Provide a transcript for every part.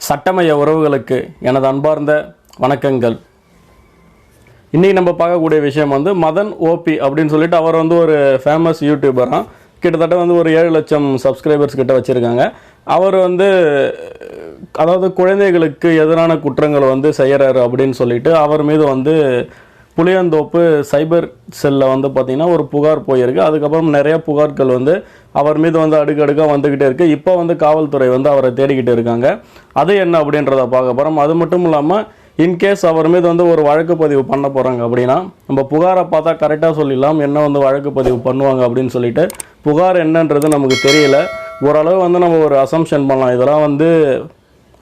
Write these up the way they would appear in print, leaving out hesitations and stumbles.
சட்டமய உறவுகளுக்கு எனது அன்பார்ந்த வணக்கங்கள். இன்றைக்கி நம்ம பார்க்கக்கூடிய விஷயம் வந்து மதன் ஓபி அப்படின்னு சொல்லிட்டு அவர் வந்து ஒரு ஃபேமஸ் யூடியூபராக கிட்டத்தட்ட வந்து ஒரு 7 லட்சம் சப்ஸ்கிரைபர்ஸ் கிட்ட வச்சுருக்காங்க. அவர் வந்து அதாவது குழந்தைகளுக்கு எதிரான குற்றங்களை வந்து செய்கிறாரு அப்படின்னு சொல்லிட்டு அவர் மீது வந்து புளியந்தோப்பு சைபர் செல்லில் வந்து பார்த்திங்கன்னா ஒரு புகார் போயிருக்கு. அதுக்கப்புறம் நிறைய புகார்கள் வந்து அவர் மீது வந்து அடுக்கடுக்காக வந்துக்கிட்டே இருக்குது. இப்போ வந்து காவல்துறை வந்து அவரை தேடிக்கிட்டு இருக்காங்க. அது என்ன அப்படின்றத பார்க்க போகிறோம். அது மட்டும் இல்லாமல் இன்கேஸ் அவர் மீது வந்து ஒரு வழக்கு பதிவு பண்ண போகிறாங்க அப்படின்னா நம்ம புகாரை பார்த்தா கரெக்டாக சொல்லிடலாம் என்ன வந்து வழக்கு பதிவு பண்ணுவாங்க அப்படின்னு சொல்லிட்டு. புகார் என்னன்றது நமக்கு தெரியல. ஓரளவு வந்து நம்ம ஒரு அசம்ஷன் பண்ணலாம், இதெல்லாம் வந்து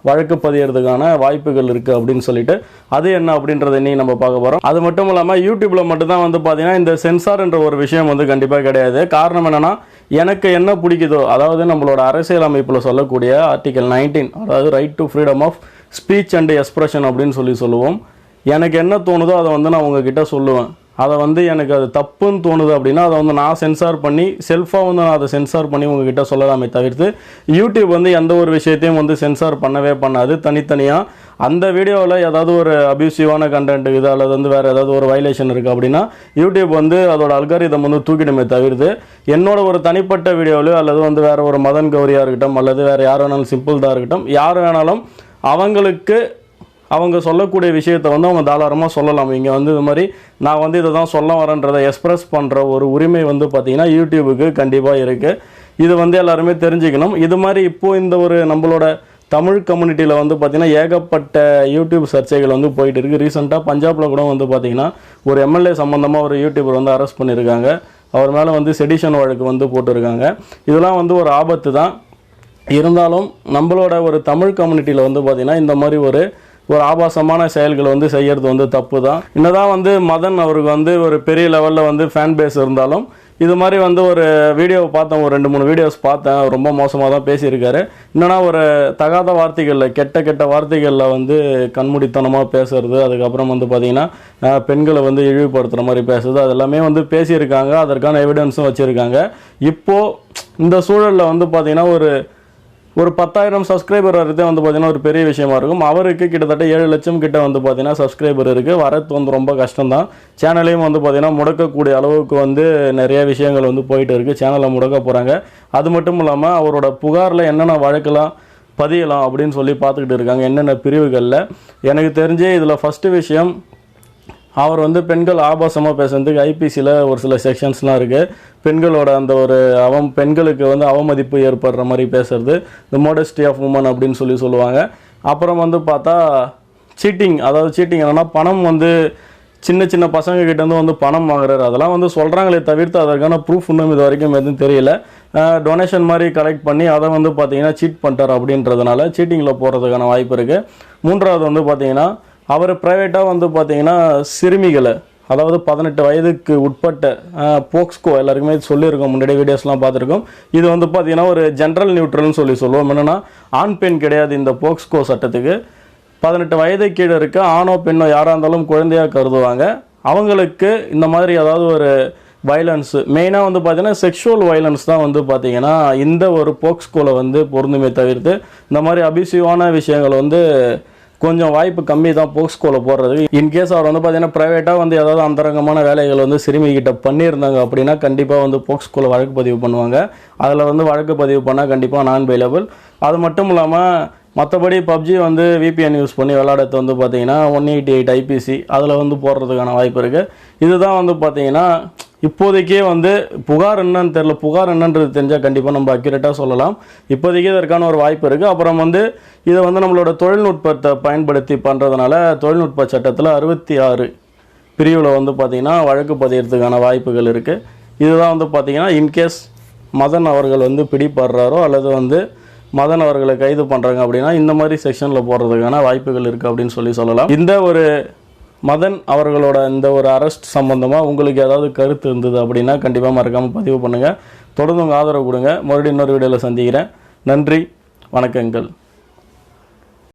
வழக்கு பதியறதுக்கான வாய்ப்புகள் இருக்குது அப்படின்னு சொல்லிட்டு. அது என்ன அப்படின்றத இன்றைக்கி நம்ம பார்க்க போகிறோம். அது மட்டும் இல்லாமல் யூடியூப்பில் மட்டும்தான் வந்து பார்த்திங்கன்னா இந்த சென்சார்ன்ற ஒரு விஷயம் வந்து கண்டிப்பாக கிடையாது. காரணம் என்னென்னா, எனக்கு என்ன பிடிக்குதோ, அதாவது நம்மளோட அரசியல் அமைப்பில் சொல்லக்கூடிய ஆர்டிகல் 19, அதாவது right to freedom of speech and expression அப்படின்னு சொல்லுவோம். எனக்கு என்ன தோணுதோ அதை வந்து நான் உங்ககிட்ட சொல்லுவேன். அதை வந்து எனக்கு அது தப்புன்னு தோணுது அப்படின்னா அதை வந்து நான் சென்சார் பண்ணி செல்ஃபாக வந்து நான் அதை சென்சார் பண்ணி உங்ககிட்ட சொல்லலாமே தவிர்த்து யூடியூப் வந்து எந்த ஒரு விஷயத்தையும் வந்து சென்சார் பண்ணவே பண்ணாது. தனித்தனியாக அந்த வீடியோவில் ஏதாவது ஒரு அபியூசிவான கண்டென்ட் இருக்குது அல்லது வந்து வேறு ஏதாவது ஒரு வயலேஷன் இருக்குது அப்படின்னா யூடியூப் வந்து அதோட அல்காரிதம் வந்து தூக்கிடுமே தவிர்த்து என்னோட ஒரு தனிப்பட்ட வீடியோவிலையோ அல்லது வந்து வேறு ஒரு மதன் கௌரியாக இருக்கட்டும் அல்லது வேறு யார் வேணாலும் சிம்பிள் தான் இருக்கட்டும், யார் வேணாலும் அவங்களுக்கு அவங்க சொல்லக்கூடிய விஷயத்தை வந்து அவங்க தாராளமாக சொல்லலாம். இங்கே வந்து இது மாதிரி நான் வந்து இதை தான் சொல்ல வரேன்றதை எக்ஸ்ப்ரெஸ் பண்ணுற ஒரு உரிமை வந்து பார்த்திங்கன்னா யூடியூபுக்கு கண்டிப்பாக இருக்குது. இது வந்து எல்லாருமே தெரிஞ்சுக்கணும். இது மாதிரி இப்போது இந்த ஒரு நம்மளோட தமிழ் கம்யூனிட்டியில் வந்து பார்த்திங்கன்னா ஏகப்பட்ட யூடியூப் சர்ச்சைகள் வந்து போயிட்டு இருக்குது. ரீசெண்டாக பஞ்சாபில் கூட வந்து பார்த்திங்கன்னா ஒரு எம்எல்ஏ சம்மந்தமாக ஒரு யூடியூபர் வந்து அரெஸ்ட் பண்ணியிருக்காங்க. அவர் மேலே வந்து செடிஷன் வழக்கு வந்து போட்டிருக்காங்க. இதெல்லாம் வந்து ஒரு ஆபத்து தான். இருந்தாலும் நம்மளோட ஒரு தமிழ் கம்யூனிட்டியில் வந்து பார்த்திங்கன்னா இந்த மாதிரி ஒரு ஆபாசமான செயல்களை வந்து செய்கிறது வந்து தப்பு தான். என்னதான் வந்து மதன் அவருக்கு வந்து ஒரு பெரிய லெவலில் வந்து ஃபேன் பேஸ் இருந்தாலும் இது மாதிரி வந்து ஒரு வீடியோவை பார்த்தேன், ஒரு 2-3 வீடியோஸ் பார்த்தேன். ரொம்ப மோசமாக தான் பேசியிருக்காரு. என்னன்னா ஒரு தகாத வார்த்தைகளில் கெட்ட வார்த்தைகளில் வந்து கண்மூடித்தனமாக பேசுறது, அதுக்கப்புறம் வந்து பார்த்திங்கன்னா பெண்களை வந்து இழிவுபடுத்துகிற மாதிரி பேசுறது, அது எல்லாமே வந்து பேசியிருக்காங்க. அதற்கான எவிடன்ஸும் வச்சுருக்காங்க. இப்போது இந்த சூழலில் வந்து பார்த்திங்கன்னா ஒரு 10,000 சப்ஸ்கிரைபர் வரதே வந்து பார்த்திங்கன்னா ஒரு பெரிய விஷயமா இருக்கும். அவருக்கு கிட்டத்தட்ட 7 லட்சம் கிட்ட வந்து பார்த்திங்கன்னா சப்ஸ்கிரைபர் இருக்குது. வரது வந்து ரொம்ப கஷ்டம்தான். சேனலையும் வந்து பார்த்திங்கன்னா முடக்கக்கூடிய அளவுக்கு வந்து நிறைய விஷயங்கள் வந்து போயிட்டு இருக்குது. சேனலை முடக்க போகிறாங்க. அது மட்டும் இல்லாமல் அவரோட புகாரில் என்னென்ன வழக்கெல்லாம் பதியலாம் அப்படின்னு சொல்லி பார்த்துக்கிட்டு இருக்காங்க, என்னென்ன பிரிவுகளில். எனக்கு தெரிஞ்சு இதில் ஃபஸ்ட்டு விஷயம், அவர் வந்து பெண்கள் ஆபாசமாக பேசுறதுக்கு ஐபிசியில் ஒரு சில செக்ஷன்ஸ்லாம் இருக்குது. பெண்களோட அந்த ஒரு பெண்களுக்கு வந்து அவமதிப்பு ஏற்படுற மாதிரி பேசுறது, த மோடஸ்டி ஆஃப் உமன் அப்படின்னு சொல்லுவாங்க. அப்புறம் வந்து பார்த்தா சீட்டிங், அதாவது சீட்டிங் என்னென்னா பணம் வந்து சின்ன பசங்க கிட்டேருந்து வந்து பணம் வாங்குறாரு. அதெல்லாம் வந்து சொல்கிறாங்களே தவிர்த்து அதற்கான ப்ரூஃப் இன்னும் இது வரைக்கும் எதுவும் தெரியல. டொனேஷன் மாதிரி கலெக்ட் பண்ணி அதை வந்து பார்த்திங்கன்னா சீட் பண்ணிட்டார் அப்படின்றதுனால சீட்டிங்கில் போகிறதுக்கான வாய்ப்பு இருக்குது. மூன்றாவது வந்து பார்த்திங்கன்னா அவர் ப்ரைவேட்டாக வந்து பார்த்திங்கன்னா சிறுமிகளை, அதாவது 18 வயதுக்கு உட்பட்ட போக்ஸ்கோ எல்லாருக்குமே சொல்லியிருக்கோம், முன்னாடி வீடியோஸ்லாம் பார்த்துருக்கோம். இது வந்து பார்த்திங்கன்னா ஒரு ஜென்ரல் நியூட்ரல்னு சொல்லுவோம். என்னென்னா ஆண் பெண் கிடையாது இந்த போக்ஸ்கோ சட்டத்துக்கு. 18 வயது கீழே இருக்க ஆணோ பெண்ணோ யாராக இருந்தாலும் குழந்தையாக கருதுவாங்க. அவங்களுக்கு இந்த மாதிரி ஏதாவது ஒரு வயலன்ஸு, மெயினாக வந்து பார்த்திங்கன்னா செக்ஷுவல் வயலன்ஸ் தான் வந்து பார்த்திங்கன்னா இந்த ஒரு போக்ஸ்கோவில் வந்து பொருந்துமே தவிர்த்து இந்த மாதிரி அபியூசிவான விஷயங்கள் வந்து கொஞ்சம் வாய்ப்பு கம்மி தான் போக்ஸ்கோவில் போடுறதுக்கு. இன்கேஸ் அவர் வந்து பார்த்திங்கன்னா ப்ரைவேட்டாக வந்து ஏதாவது அந்தரங்கமான வேலைகள் வந்து சிறுமிகிட்ட பண்ணியிருந்தாங்க அப்படின்னா கண்டிப்பாக வந்து போக்ஸ்கோவில் வழக்கு பதிவு பண்ணுவாங்க. அதில் வந்து வழக்கு பதிவு பண்ணால் கண்டிப்பாக நான் பெயிலபிள். அது மட்டும் இல்லாமல் மற்றபடி பப்ஜி வந்து விபிஎன் யூஸ் பண்ணி விளையாடுறது வந்து பார்த்திங்கன்னா 188 ஐபிசி அதில் வந்து போடுறதுக்கான வாய்ப்பு இருக்குது. இதுதான் வந்து பார்த்திங்கன்னா இப்போதைக்கே வந்து புகார் என்னன்னு தெரில. புகார் என்னன்றது தெரிஞ்சால் கண்டிப்பாக நம்ம அக்யூரேட்டாக சொல்லலாம். இப்போதைக்கே இதற்கான ஒரு வாய்ப்பு இருக்குது. அப்புறம் வந்து இதை வந்து நம்மளோட தொழில்நுட்பத்தை பயன்படுத்தி பண்ணுறதுனால தொழில்நுட்ப சட்டத்தில் 66 பிரிவில் வந்து பார்த்திங்கன்னா வழக்கு பதியறதுக்கான வாய்ப்புகள் இருக்குது. இதுதான் வந்து பார்த்திங்கன்னா இன்கேஸ் மதன் அவர்கள் வந்து பிடிபடுறாரோ அல்லது வந்து மதன் அவர்களை கைது பண்ணுறாங்க அப்படின்னா இந்த மாதிரி செக்ஷனில் போடுறதுக்கான வாய்ப்புகள் இருக்குது அப்படின்னு சொல்லலாம். இந்த ஒரு மதன் அவர்களோட இந்த ஒரு அரெஸ்ட் சம்பந்தமாக உங்களுக்கு ஏதாவது கருத்து இருந்தது அப்படின்னா கண்டிப்பாக மறக்காமல் பதிவு பண்ணுங்கள். தொடர்ந்து உங்கள் ஆதரவு கொடுங்க. மறுபடியும் இன்னொரு வீடியோவில் சந்திக்கிறேன். நன்றி, வணக்கங்கள்.